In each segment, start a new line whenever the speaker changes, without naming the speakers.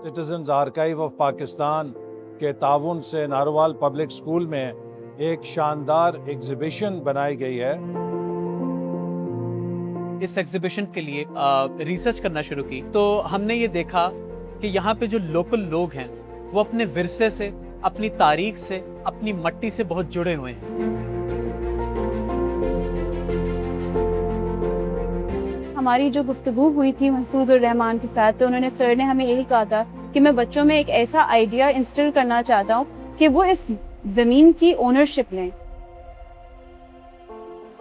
Citizens archive of Pakistan के ताउन से नारोवाल पब्लिक स्कूल में एक शानदार एग्जीबिशन बनाई गई है।
इस एग्जीबिशन के लिए रिसर्च करना शुरू की तो हमने ये देखा कि यहाँ पे जो लोकल लोग हैं वो अपने विरसे से, अपनी तारीख से, अपनी मट्टी से बहुत जुड़े हुए हैं।
हमारी जो गुफ्तगू हुई थी महफूजुर रहमान के साथ, तो उन्होंने सर ने हमें यही कहा था कि मैं बच्चों में एक ऐसा आइडिया इंस्टिल करना चाहता हूँ कि वो इस ज़मीन की ओनरशिप लें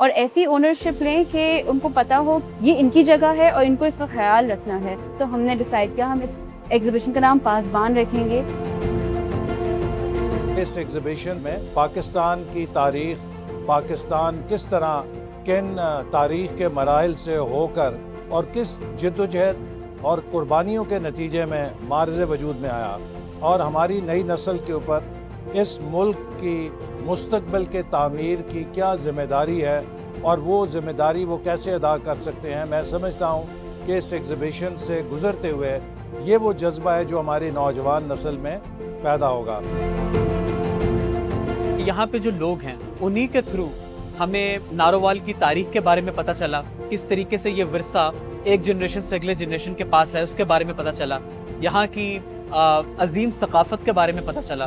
और ऐसी ओनरशिप लें कि उनको पता हो ये इनकी जगह है और इनको इसका ख्याल रखना है। तो हमने डिसाइड किया हम इस एग्जीबिशन का नाम पासबान रखेंगे।
इस एग्जीबिशन में पाकिस्तान की तारीख, पाकिस्तान किस तरह किन तारीख के मराहिल से होकर और किस जद्दोजहद और कुर्बानियों के नतीजे में मार्ज़ वजूद में आया और हमारी नई नस्ल के ऊपर इस मुल्क की मुस्तकबिल के तामीर की क्या ज़िम्मेदारी है और वो ज़िम्मेदारी वो कैसे अदा कर सकते हैं। मैं समझता हूँ कि इस एग्ज़िबिशन से गुज़रते हुए ये वो जज्बा है जो हमारी नौजवान नस्ल में पैदा होगा।
यहाँ पे जो लोग हैं उन्हीं के थ्रू हमें नारोवाल की तारीख के बारे में पता चला, किस तरीके से ये विरसा एक जनरेशन से अगले जनरेशन के पास है उसके बारे में पता चला, यहाँ की अजीम सकाफत के बारे में पता चला।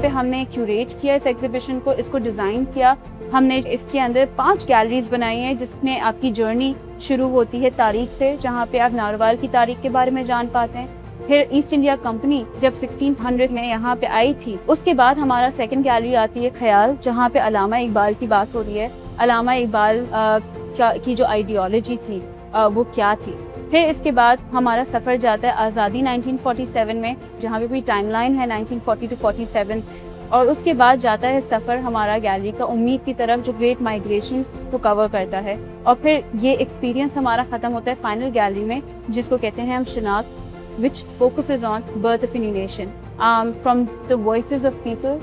पे हमने क्यूरेट किया इस एग्जीबिशन को, इसको डिज़ाइन किया। हमने इसके अंदर 5 गैलरीज बनाई हैं जिसमें आपकी जर्नी शुरू होती है तारीख से, जहाँ पे आप नारोवाल की तारीख के बारे में जान पाते हैं। फिर ईस्ट इंडिया कंपनी जब 1600 में यहाँ पे आई थी, उसके बाद हमारा सेकंड गैलरी आती है ख्याल, जहाँ पे अल्लामा इकबाल की बात हो रही है। अल्लामा इकबाल की जो आइडियोलॉजी थी वो क्या थी। फिर इसके बाद हमारा सफ़र जाता है आज़ादी 1947 में, जहाँ पे भी टाइमलाइन है 1940 to 47, और उसके बाद जाता है सफ़र हमारा गैलरी का उम्मीद की तरफ, जो ग्रेट माइग्रेशन को कवर करता है। और फिर ये एक्सपीरियंस हमारा ख़त्म होता है फाइनल गैलरी में, जिसको कहते हैं हम शनाख्त, which focuses on birth of a new nation, from the voices of people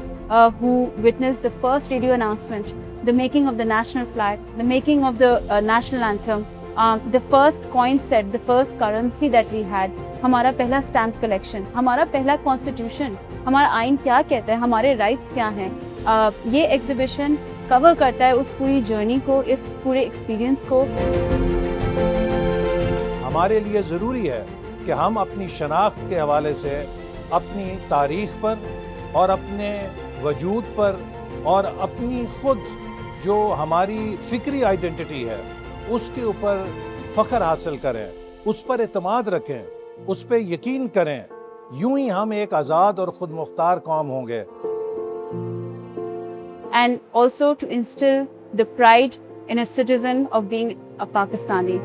who witnessed the first radio announcement, the making of the national flag, the making of the national anthem, the first coin set, the first currency that we had, हमारा पहला stamp collection, हमारा पहला constitution, हमारा आइन क्या कहता है, हमारे राइट्स क्या हैं। ये एग्जीबिशन कवर करता है उस पूरी जर्नी को, इस पूरे एक्सपीरियंस को।
हमारे लिए ज़रूरी है कि हम अपनी शनाख्त के हवाले से अपनी तारीख पर और अपने वजूद पर और अपनी खुद जो हमारी फ़िक्री आइडेंटिटी है उसके ऊपर फ़ख्र हासिल करें, उस पर एतमाद रखें, उस पर यकीन करें। यूं ही हम एक आज़ाद और ख़ुद मुख्तार कौम होंगे।
And also to instill the pride in a citizen of being a Pakistani.